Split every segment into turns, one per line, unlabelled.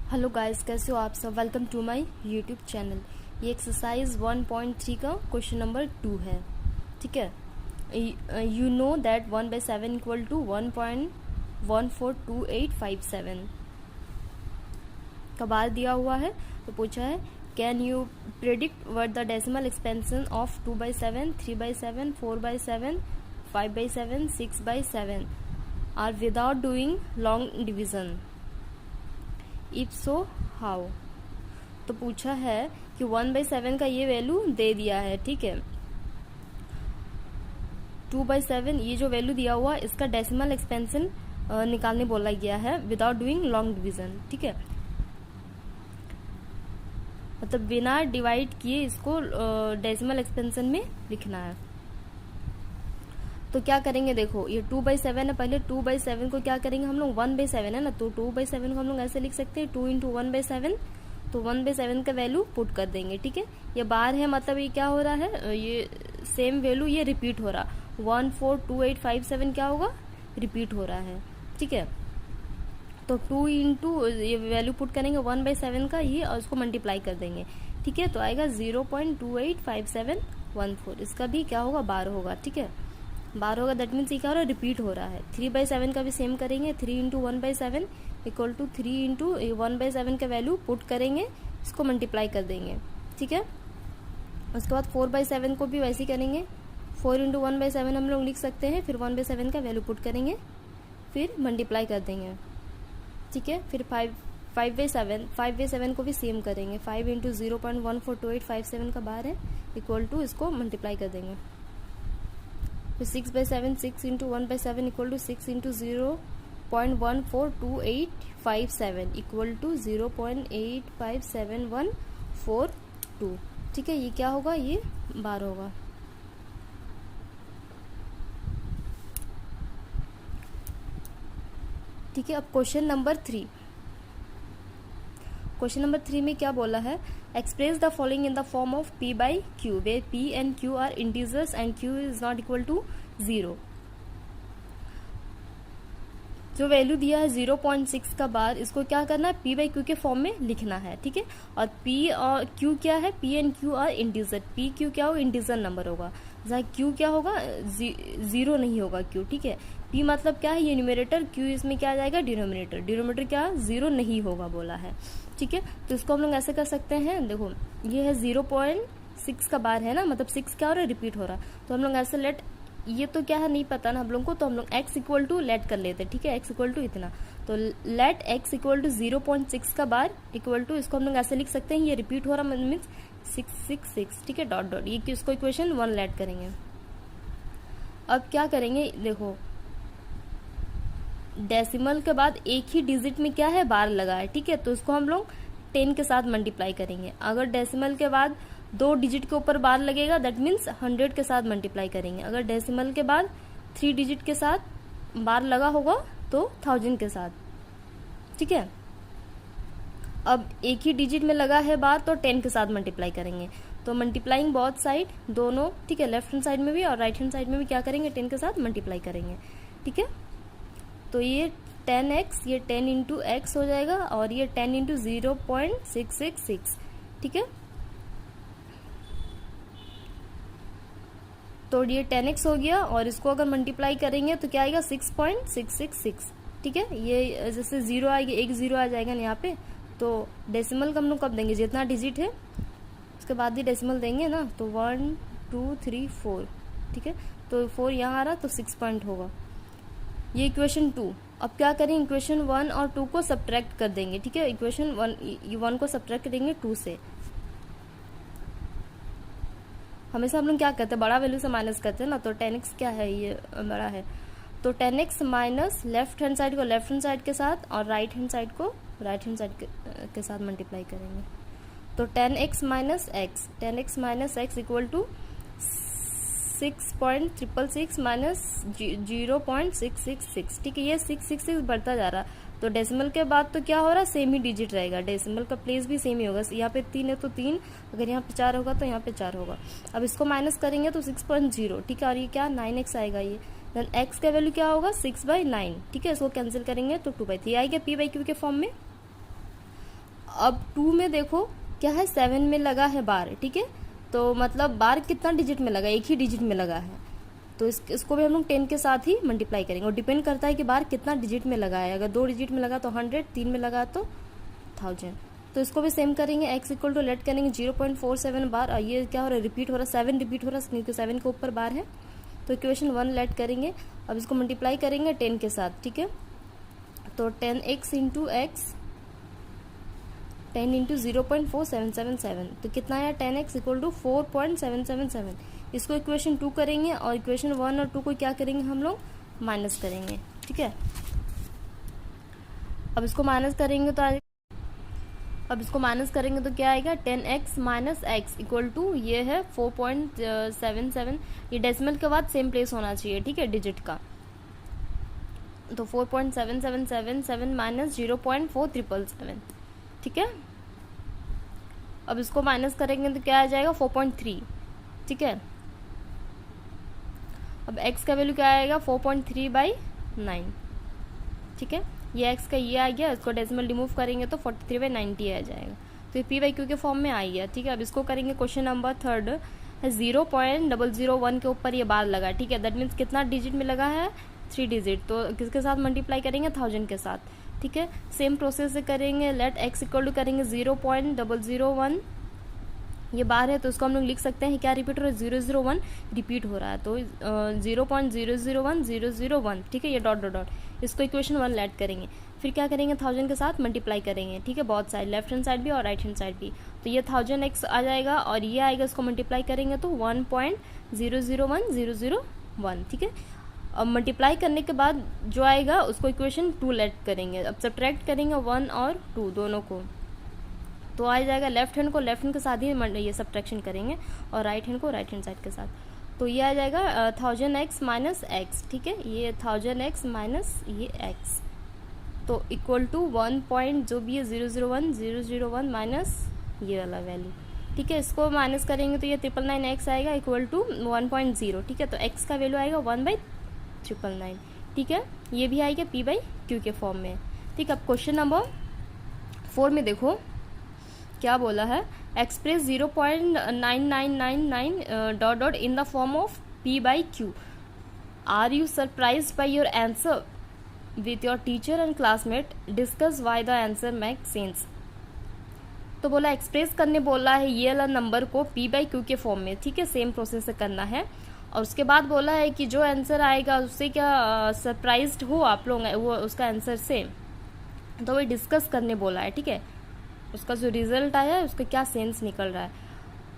Hello guys, कैसे हो आप सब। Welcome to my YouTube channel. ये एक्सरसाइज 1.3 का क्वेश्चन नंबर 2 है। ठीक है, you know that 1/7 equal to 1.142857 का बार दिया हुआ है। तो पूछा है can you predict what the decimal expansion of 2/7, 3/7, 4/7, 5/7, 6/7 are without doing long division. If so how. तो पूछा है कि 1/7 का ये वैल्यू दे दिया है। ठीक है, 2/7 ये जो वैल्यू दिया हुआ इसका डेसिमल एक्सपेंशन निकालने बोला गया है विदाउट डूइंग लॉन्ग डिवीजन। ठीक है, मतलब बिना डिवाइड किए इसको डेसिमल एक्सपेंशन में लिखना है। तो क्या करेंगे, देखो ये 2/7 है। पहले 2/7 को क्या करेंगे हम लोग, 1/7 है ना, तो 2/7 को हम लोग ऐसे लिख सकते हैं 2 इंटू 1/7। तो 1/7 का वैल्यू पुट कर देंगे। ठीक है, ये बार है, मतलब ये क्या हो रहा है, ये सेम वैल्यू ये रिपीट हो रहा, 142857 क्या होगा, रिपीट हो रहा है। ठीक है, तो 2 इंटू ये वैल्यू पुट करेंगे 1/7 का ये, और उसको मल्टीप्लाई कर देंगे। ठीक है, तो आएगा 0.285714। इसका भी क्या होगा, बार होगा। ठीक है, बार होगा, दैट मीन्स ये क्या हो रहा है, रिपीट हो रहा है। 3/7 का भी सेम करेंगे, 3 इंटू 1/7 इक्वल टू 3 इंटू 1/7 का वैल्यू पुट करेंगे, इसको मल्टीप्लाई कर देंगे। ठीक है, उसके बाद 4/7 को भी वैसे ही करेंगे, 4 इंटू 1/7 हम लोग लिख सकते हैं, फिर 1/7 का वैल्यू पुट करेंगे, फिर मल्टीप्लाई कर देंगे। ठीक है, फिर 5/7 को भी सेम करेंगे, 5 इंटू 0.142857 का बार है, इक्वल टू इसको मल्टीप्लाई कर देंगे। फिर 6/7, 6 into 1/7 equal to 6 into 0.142857 equal to 0.857142। ठीक है, ये क्या होगा, ये बार होगा। ठीक है, अब क्वेश्चन नंबर 3। क्वेश्चन नंबर 3 में क्या बोला है, express the following in the form of p by q where p and q are integers and q is not equal to 0। जो वैल्यू दिया है 0.6 का बार, इसको क्या करना है, p by q के फॉर्म में लिखना है। ठीक है, और p और q क्या है, p and q are integer. p q क्या होगा, इंटीजर नंबर होगा, जहाँ q क्या होगा, जीरो नहीं होगा q। ठीक है, p मतलब क्या है, ये न्यूमरेटर, q इसमें क्या आ जाएगा, डिनोमिनेटर। डिनोमिनेटर क्या, जीरो नहीं होगा बोला है। ठीक है, तो इसको हम लोग ऐसे कर सकते हैं, देखो ये है 0.6 का बार है ना, मतलब 6 क्या हो रहा है, रिपीट हो रहा है। तो हम लोग ऐसे लेट, ये तो क्या है नहीं पता ना हम लोग को, तो हम लोग x इक्वल टू लेट कर लेते हैं। ठीक है, x इक्वल टू इतना, तो लेट x इक्वल टू 0.6 का बार इक्वल टू, इसको हम लोग ऐसे लिख सकते हैं, ये रिपीट हो रहा मीन्स 666। ठीक है, डॉट डॉट, ये इसको इक्वेशन 1 लेट करेंगे। अब क्या करेंगे, देखो डेसिमल के बाद एक ही डिजिट में क्या है, बार लगा है। ठीक है, तो इसको हम लोग 10 के साथ मल्टीप्लाई करेंगे। अगर डेसिमल के बाद 2 डिजिट के ऊपर बार लगेगा, दैट मीन्स 100 के साथ मल्टीप्लाई करेंगे। अगर डेसिमल के बाद 3 डिजिट के साथ बार लगा होगा तो 1000 के साथ। ठीक है, अब एक ही डिजिट में लगा है बार, तो 10 के साथ मल्टीप्लाई करेंगे। तो मल्टीप्लाइंग बोथ साइड, दोनों। ठीक है, लेफ्ट हैंड साइड में भी और राइट हैंड साइड में भी क्या करेंगे, 10 के साथ मल्टीप्लाई करेंगे। ठीक है, तो ये 10x, ये 10 इंटू एक्स हो जाएगा, और ये 10 इंटू 0.666। ठीक है, तो ये 10x हो गया, और इसको अगर मल्टीप्लाई करेंगे तो क्या आएगा, 6.666। ठीक है, ये जैसे जीरो आएगा, एक जीरो आ जाएगा ना यहाँ पे, तो डेसिमल का हम लोग कब देंगे, जितना डिजिट है उसके बाद ही डेसिमल देंगे ना, तो 1 2 3 4। ठीक है, तो 4 यहाँ आ रहा, तो 6 पॉइंट होगा। ये इक्वेशन 2। अब क्या करें, इक्वेशन 1 और 2 को सब्ट्रैक्ट कर देंगे। ठीक है, इक्वेशन 1 को सब्ट्रैक्ट करेंगे 2 से। हमेशा हम लोग क्या करते हैं, बड़ा वैल्यू से माइनस करते हैं ना, तो 10x क्या है, ये बड़ा है, तो 10x minus left hand side को लेफ्ट हैंड साइड के साथ, और राइट हैंड साइड को राइट हैंड साइड के साथ मल्टीप्लाई करेंगे। तो 10x minus x, 10x minus x equal to 6.666 minus 0.666। ठीक है, ये 666 बढ़ता जा रहा, तो डेसिमल के बाद तो क्या हो रहा है, सेम ही डिजिट रहेगा, डेसिमल का प्लेस भी सेम ही होगा। यहाँ पे 3 है तो 3, अगर यहाँ पे 4 होगा तो यहाँ पे 4 होगा। अब इसको माइनस करेंगे तो 6.0। ठीक है, और ये क्या 9x आएगा, ये देन x का वैल्यू क्या होगा, 6/9। ठीक है, इसको कैंसिल करेंगे तो 2/3 आएगा p by q के फॉर्म में। अब 2 में देखो क्या है, 7 में लगा है बार, ठीक है, तो मतलब बार कितना डिजिट में लगा, एक ही डिजिट में लगा है, तो इसको भी हम लोग 10 के साथ ही मल्टीप्लाई करेंगे। और डिपेंड करता है कि बार कितना डिजिट में लगा है, अगर 2 डिजिट में लगा तो 100, 3 में लगा तो 1000। तो इसको भी सेम करेंगे, x इक्वल टू लेट करेंगे 0.47 बार, और ये क्या हो रहा है, रिपीट हो रहा है, 7 रिपीट हो रहा है क्योंकि 7 के ऊपर बार है। तो इक्वेशन 1 लेट करेंगे, अब इसको मल्टीप्लाई करेंगे 10 के साथ, ठीक है। तो 10x इंटू एक्स 10 इंटू 0.4777, तो कितना आया, 10x इक्वल टू 4.777। इसको इक्वेशन 2 करेंगे और इक्वेशन 1 और 2 को क्या करेंगे हम लोग, माइनस करेंगे, ठीक है। अब इसको माइनस करेंगे तो क्या आएगा, 10x minus x equal to ये है 4.77। ये डेसिमल के बाद सेम प्लेस होना चाहिए, ठीक है, डिजिट का। तो 4.7777 माइनस 0.4777, ठीक है। अब इसको माइनस करेंगे तो क्या आ जाएगा, 4.3, ठीक है। अब x का वैल्यू क्या आएगा, 4.3/9, ठीक है। ये x का ये आ गया, इसको डेसिमल रिमूव करेंगे तो 43/90 आ जाएगा। तो ये p/q के फॉर्म में आ गया, ठीक है। अब इसको करेंगे क्वेश्चन नंबर 3 है, 0.001 के ऊपर ये बार लगा, ठीक है, दैट मीन्स कितना डिजिट में लगा है, 3 डिजिट। तो किसके साथ मल्टीप्लाई करेंगे, 1000 के साथ, ठीक है। सेम प्रोसेस से करेंगे, लेट x इक्वल टू करेंगे 0.001, ये बार है तो इसको हम लोग लिख सकते हैं क्या रिपीट हो रहा है, 001 रिपीट हो रहा है, तो 0.001001, ठीक है, ये डॉट डॉट डॉट, इसको इक्वेशन 1 लेट करेंगे। फिर क्या करेंगे, 1000 के साथ मल्टीप्लाई करेंगे, ठीक है, बहुत साइड, लेफ्ट हैंड साइड भी और राइट हैंड साइड भी। तो ये 1000x आ जाएगा और ये आएगा, इसको मल्टीप्लाई करेंगे तो 1.001001, ठीक है। अब मल्टीप्लाई करने के बाद जो आएगा उसको इक्वेशन 2 लेट करेंगे। अब सब्ट्रैक्ट करेंगे 1 और 2 दोनों को, तो आ जाएगा लेफ्ट हैंड को लेफ्ट हैंड के साथ ही ये सब्ट्रैक्शन करेंगे और राइट हैंड को राइट हैंड साइड के साथ। तो ये आ जाएगा 1000x माइनस एक्स, ठीक है, ये 1000x माइनस ये x, तो इक्वल टू 1 पॉइंट जो भी है 001 माइनस ये वाला वैल्यू, ठीक है। इसको माइनस करेंगे तो ये 999x आएगा इक्वल टू 1.0, ठीक है। तो x का वैल्यू आएगा 1/999, ठीक है। ये भी आएगा p/q के फॉर्म में, ठीक है। अब क्वेश्चन नंबर 4 में देखो क्या बोला है, express 0.9999 dot dot in the form of p/q। Are you surprised by your answer with your teacher and classmate, discuss why the answer make sense. तो बोला एक्सप्रेस करने बोला है ये वाला नंबर को p/q के फॉर्म में, ठीक है, सेम प्रोसेस से करना है। और उसके बाद बोला है कि जो आंसर आएगा उससे क्या सरप्राइज्ड हो आप लोग वो उसका आंसर से, तो वो डिस्कस करने बोला है, ठीक है। उसका जो रिजल्ट आया है उसका क्या सेंस निकल रहा है।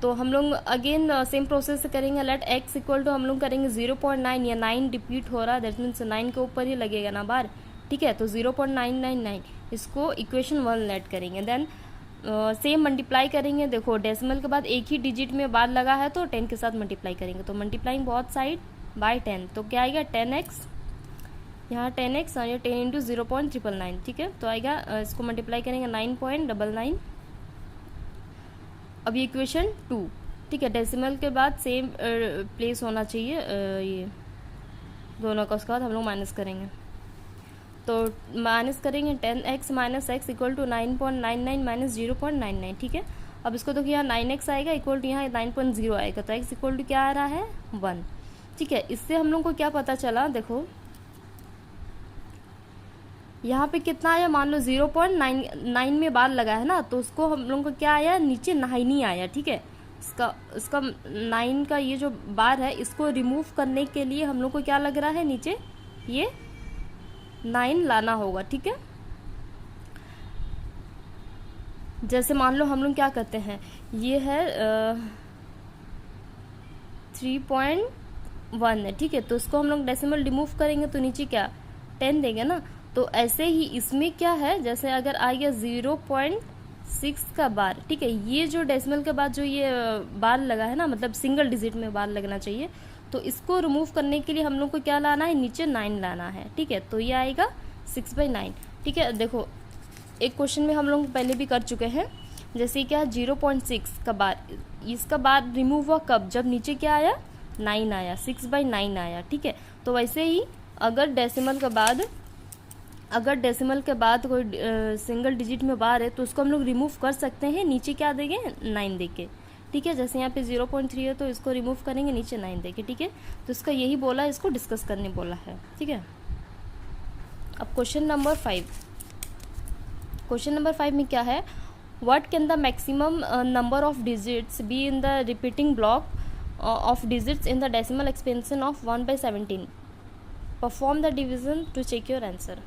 तो हम लोग अगेन सेम प्रोसेस से करेंगे, लेट x इक्वल टू हम लोग करेंगे 0.9 या 9 रिपीट हो रहा है, दैट मीन्स 9 के ऊपर ही लगेगा ना बार, ठीक है। तो 0.999 इसको इक्वेशन 1 लेट करेंगे, देन सेम मल्टीप्लाई करेंगे। देखो डेसिमल के बाद एक ही डिजिट में बार लगा है तो 10 के साथ मल्टीप्लाई करेंगे, तो मल्टीप्लाइंग बोथ साइड बाय 10, तो क्या आएगा 10x, यहाँ 10x और ये 10 इंटू 0.999, ठीक है। तो आएगा इसको मल्टीप्लाई करेंगे 9.99। अब ये इक्वेशन 2, ठीक है, डेसिमल के बाद सेम प्लेस होना चाहिए ये दोनों का, उसके बाद हम लोग माइनस करेंगे। तो माइनस करेंगे 10x minus x equal to 9.99 minus 0.99, ठीक है। अब इसको तो यहाँ 9x आएगा इक्वल टू यहाँ 9.0 आएगा, तो x इक्वल टू क्या आ रहा है 1, ठीक है। इससे हम लोग को क्या पता चला, देखो यहाँ पे कितना आया, मान लो 0.99 में बार लगा है ना, तो उसको हम लोग को क्या आया, नीचे 9 ही आया, ठीक है। इसका 9 का ये जो बार है इसको रिमूव करने के लिए हम लोग को क्या लग रहा है, नीचे ये 9 लाना होगा, ठीक है। जैसे मान लो हम लोग क्या करते हैं, ये है 3.1 है, ठीक है, तो इसको हम लोग डेसिमल रिमूव करेंगे तो नीचे क्या 10 देंगे ना। तो ऐसे ही इसमें क्या है, जैसे अगर आ गया 0.6 का बार, ठीक है, ये जो डेसिमल के बाद जो ये बार लगा है ना, मतलब सिंगल डिजिट में बार लगना चाहिए, तो इसको रिमूव करने के लिए हम लोग को क्या लाना है, नीचे 9 लाना है, ठीक है। तो ये आएगा 6/9, ठीक है। देखो एक क्वेश्चन में हम लोग पहले भी कर चुके हैं, जैसे क्या 0.6 का बार, इसका बार रिमूव हुआ कब, जब नीचे क्या आया 9 आया, 6/9 आया, ठीक है। तो वैसे ही अगर डेसिमल के बाद अगर डेसिमल के बाद कोई सिंगल डिजिट में बार है तो उसको हम लोग रिमूव कर सकते हैं, नीचे क्या देंगे 9 देके, ठीक है। जैसे यहाँ पे 0.3 है तो इसको रिमूव करेंगे नीचे 9 देके, ठीक है। तो इसका यही बोला है, इसको डिस्कस करने बोला है, ठीक है। अब क्वेश्चन नंबर 5 में क्या है, what can the maximum number of digits be in the repeating block of digits in the decimal expansion of 1/17, perform the division to check your answer.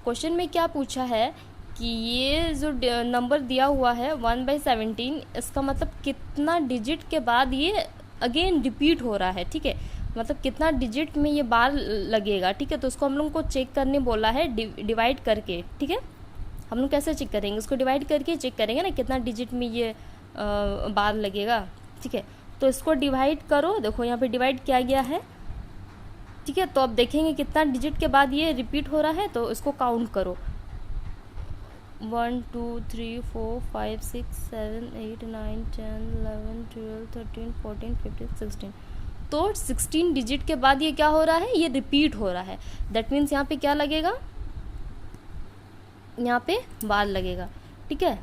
Question में क्या पूछा है कि ये जो नंबर दिया हुआ है 1/17, इसका मतलब कितना डिजिट के बाद ये अगेन रिपीट हो रहा है, ठीक है। मतलब कितना डिजिट में ये बार लगेगा, ठीक है। तो उसको हम लोग को चेक करने बोला है डिवाइड करके, ठीक है। हम लोग कैसे चेक करेंगे, इसको डिवाइड करके चेक करेंगे ना कितना डिजिट में ये बार लगेगा, ठीक है। तो इसको डिवाइड करो, देखो यहाँ पे डिवाइड किया गया है, ठीक है। तो अब देखेंगे कितना डिजिट के बाद ये रिपीट हो रहा है, तो इसको काउंट करो 1 2 3 4 5 6 7 8 9 10 11 12 13 14 15 16, तो 16 डिजिट के बाद ये क्या हो रहा है, ये रिपीट हो रहा है। दैट मीन्स यहाँ पे क्या लगेगा, यहाँ पे बार लगेगा, ठीक है।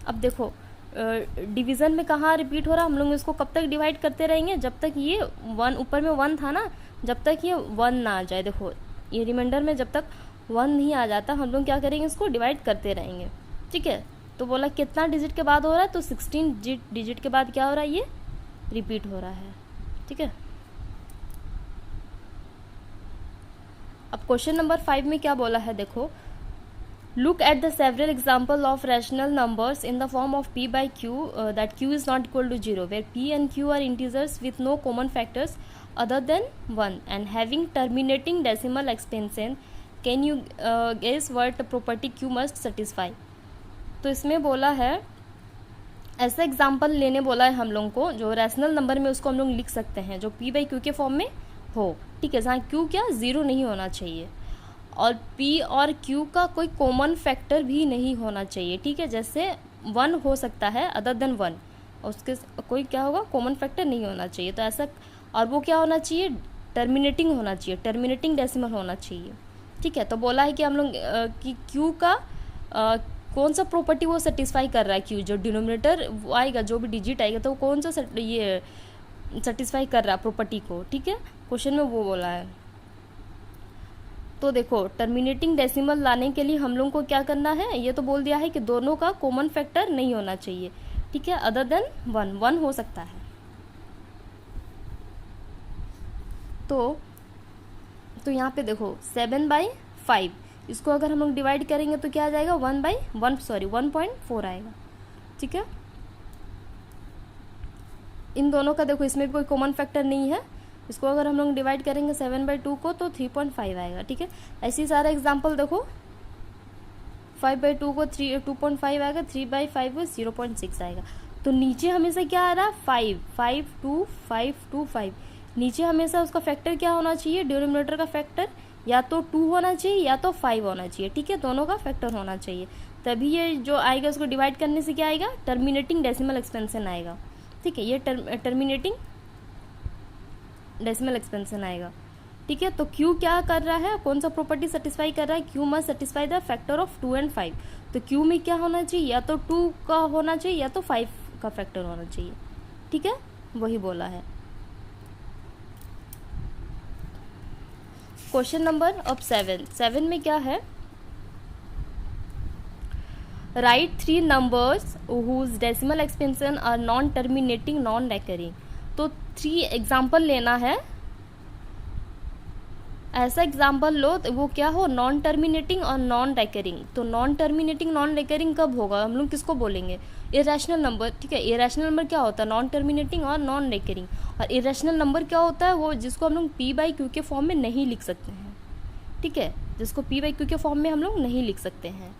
अब देखो डिवीज़न में कहाँ रिपीट हो रहा, हम लोग इसको कब तक डिवाइड करते रहेंगे, जब तक ये 1 ऊपर में 1 था ना, जब तक ये 1 ना आ जाए। देखो ये रिमाइंडर में जब तक 1 नहीं आ जाता हम लोग क्या करेंगे, इसको डिवाइड करते रहेंगे, ठीक है। तो बोला कितना डिजिट के बाद हो रहा है, तो 16 डिजिट के बाद क्या हो रहा है, ये रिपीट हो रहा है, ठीक है। अब क्वेश्चन नंबर 5 में क्या बोला है, देखो look at the several example of rational numbers in the form of p by q that q is not equal to 0, where p and q are integers with no common factors other than 1 and having terminating decimal expansion. Can you guess what property q must satisfy? तो इसमें बोला है ऐसा example लेने बोला है हम लोग को जो रैशनल नंबर में उसको हम लोग लिख सकते हैं जो p by q के फॉर्म में हो, ठीक है। जहाँ q क्या 0 नहीं होना चाहिए और p और q का कोई कॉमन फैक्टर भी नहीं होना चाहिए, ठीक है। जैसे 1 हो सकता है अदर देन 1, उसके कोई क्या होगा कॉमन फैक्टर नहीं होना चाहिए, तो ऐसा। और वो क्या होना चाहिए, टर्मिनेटिंग होना चाहिए, टर्मिनेटिंग डेसिमल होना चाहिए, ठीक है। तो बोला है कि हम लोग कि q का कौन सा प्रॉपर्टी वो सेटिस्फाई कर रहा है, q जो डिनोमिनेटर आएगा, जो भी डिजिट आएगा, तो कौन सा ये सेटिस्फाई कर रहा है प्रॉपर्टी को, ठीक है। क्वेश्चन में वो बोला है। तो देखो टर्मिनेटिंग डेसिमल लाने के लिए हम लोग को क्या करना है, ये तो बोल दिया है कि दोनों का कॉमन फैक्टर नहीं होना चाहिए, ठीक है, अदर देन 1 हो सकता है। तो यहाँ पे देखो 7/5, इसको अगर हम लोग डिवाइड करेंगे तो क्या आ जाएगा 1.4 आएगा, ठीक है। इन दोनों का देखो इसमें भी कोई कॉमन फैक्टर नहीं है, इसको अगर हम लोग डिवाइड करेंगे 7/2 को तो 3.5 आएगा, ठीक है। ऐसे ही सारा एग्जाम्पल देखो 5/2 को 2.5 आएगा, 3/5 को 0.6 आएगा। तो नीचे हमेशा क्या आ रहा है 5 2 5 2 5, नीचे हमेशा उसका फैक्टर क्या होना चाहिए, डिनोमिनेटर का फैक्टर या तो 2 होना चाहिए या तो 5 होना चाहिए, ठीक है। दोनों का फैक्टर होना चाहिए, तभी ये जो आएगा उसको डिवाइड करने से क्या आएगा, टर्मिनेटिंग डेसिमल एक्सपेंशन आएगा, ठीक है। ये टर्मिनेटिंग डेसिमल एक्सपेंशन आएगा, ठीक है। तो Q क्या कर रहा है, कौन सा प्रॉपर्टी सेटिस्फाई कर रहा है, Q must satisfy the factor of 2 and 5। तो Q में क्या होना चाहिए, या तो 2 का होना चाहिए या तो 5 का फैक्टर होना चाहिए, ठीक है, वही बोला है। क्वेश्चन नंबर अब 7 में क्या है, write 3 numbers whose decimal expansion are non terminating non recurring. तो 3 एग्जाम्पल लेना है, ऐसा एग्जाम्पल लो तो वो क्या हो, नॉन टर्मिनेटिंग और नॉन रेकरिंग। तो नॉन टर्मिनेटिंग नॉन रेकरिंग कब होगा, हम लोग किसको बोलेंगे, इरेशनल नंबर, ठीक है। इरेशनल नंबर क्या होता है, नॉन टर्मिनेटिंग और नॉन रेकरिंग। और इरेशनल नंबर क्या होता है, वो जिसको हम लोग p/q के फॉर्म में नहीं लिख सकते हैं, ठीक है, जिसको p/q के फॉर्म में हम लोग नहीं लिख सकते हैं,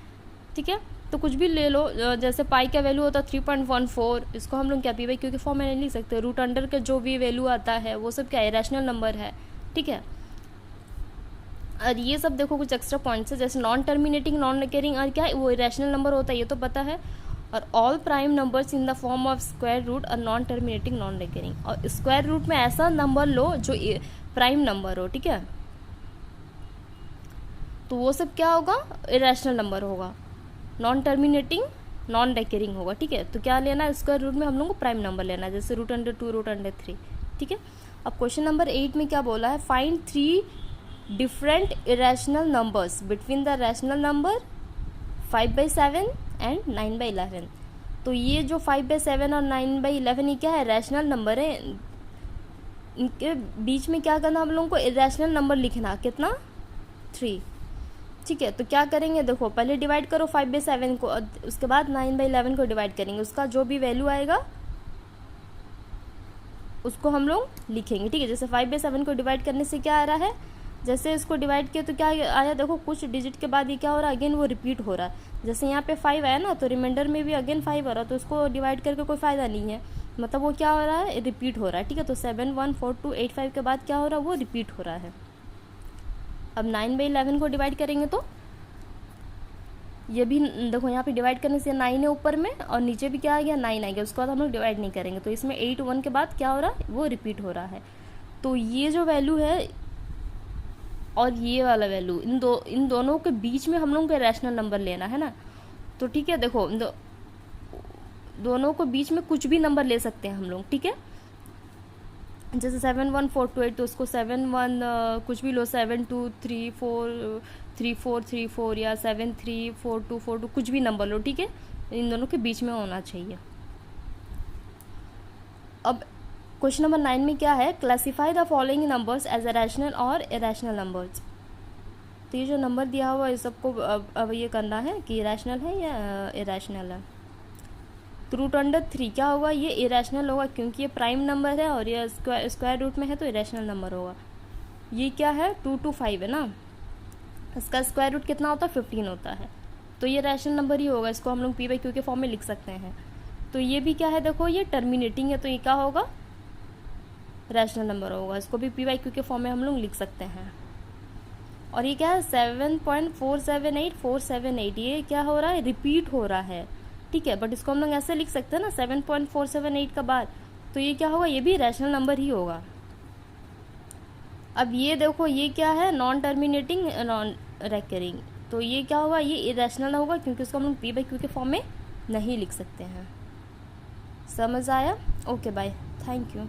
ठीक है। तो कुछ भी ले लो, जैसे पाई का वैल्यू होता है 3.14, इसको हम लोग क्या p/q के फॉर्म में नहीं लिख सकते। रूट अंडर का जो भी वैल्यू आता है वो सब क्या इरेशनल नंबर है, ठीक है। और ये सब देखो कुछ एक्स्ट्रा पॉइंट्स है, जैसे नॉन टर्मिनेटिंग नॉन रिकरिंग और क्या है वो इरेशनल नंबर होता है, ये तो पता है। और all prime numbers in the form of square root और नॉन टर्मिनेटिंग नॉन रिकरिंग। और स्क्वायर रूट में ऐसा नंबर लो जो प्राइम नंबर हो, ठीक है। तो वो सब क्या होगा, इरेशनल नंबर होगा, नॉन टर्मिनेटिंग, नॉन रेकरिंग होगा, ठीक है। तो क्या लेना है, स्क्वायर रूट में हम लोग को प्राइम नंबर लेना है, जैसे √2 √3, ठीक है। अब क्वेश्चन नंबर 8 में क्या बोला है, find 3 different irrational numbers between the rational number 5/7 and 9/11। तो ये जो 5/7 और 9/11 ये क्या है, रैशनल नंबर है, इनके बीच में क्या करना हम लोगों को, इरेशनल नंबर लिखना, कितना, 3, ठीक है। तो क्या करेंगे, देखो पहले डिवाइड करो 5/7 को, उसके बाद 9/11 को डिवाइड करेंगे, उसका जो भी वैल्यू आएगा उसको हम लोग लिखेंगे, ठीक है। जैसे 5/7 को डिवाइड करने से क्या आ रहा है, जैसे इसको डिवाइड किया तो क्या आया, देखो कुछ डिजिट के बाद ये क्या हो रहा है, अगेन वो रिपीट हो रहा है। जैसे यहाँ पे 5 आया ना, तो रिमाइंडर में भी अगेन 5 आ रहा है, तो उसको डिवाइड करके कोई फ़ायदा नहीं है, मतलब वो क्या हो रहा है, रिपीट हो रहा है, ठीक है। तो 7 1 4 2 8 5 के बाद क्या हो रहा है, वो रिपीट हो रहा है। अब 9/11 को डिवाइड करेंगे तो ये भी देखो, यहाँ पे डिवाइड करने से 9 है ऊपर में और नीचे भी क्या आ गया, 9 आ गया, उसके बाद हम लोग डिवाइड नहीं करेंगे, तो इसमें 8 1 के बाद क्या हो रहा है, वो रिपीट हो रहा है। तो ये जो वैल्यू है और ये वाला वैल्यू, इन दोनों के बीच में हम लोग को रैशनल नंबर लेना है ना। तो ठीक है, देखो दोनों को बीच में कुछ भी नंबर ले सकते हैं हम लोग, ठीक है। जैसे 7 1 4 2 8, तो उसको 7 1 कुछ भी लो, 7 2 3 4 3 4 3 4 या 7 3 4 2 4 2 कुछ भी नंबर लो, ठीक है। इन दोनों के बीच में होना चाहिए। अब क्वेश्चन नंबर 9 में क्या है, classify the following numbers as a rational और इरेशनल नंबर्स। तो ये जो नंबर दिया हुआ है सबको अब ये करना है कि रैशनल है या इरेशनल है। तो √3 क्या होगा, ये इरेशनल होगा क्योंकि ये प्राइम नंबर है और ये स्क्वायर रूट में है, तो इरेशनल नंबर होगा। ये क्या है, 2 2 5 है ना, इसका स्क्वायर रूट कितना होता है, 15 होता है, तो ये रैशनल नंबर ही होगा, इसको हम लोग p/q के फॉर्म में लिख सकते हैं। तो ये भी क्या है, देखो ये टर्मिनेटिंग है, तो ये क्या होगा, रैशनल नंबर होगा, इसको भी p/q के फॉर्म में हम लोग लिख सकते हैं। और ये क्या है, 7.478478, ये क्या हो रहा है, रिपीट हो रहा है, ठीक है। बट इसको हम लोग ऐसे लिख सकते हैं ना, 7.478 का बाद, तो ये क्या होगा, ये भी रैशनल नंबर ही होगा। अब ये देखो, ये क्या है, नॉन टर्मिनेटिंग, नॉन रेकरिंग, तो ये क्या होगा, ये इरेशनल होगा क्योंकि इसको हम लोग p/q के फॉर्म में नहीं लिख सकते हैं। समझ आया, ओके बाय, थैंक यू।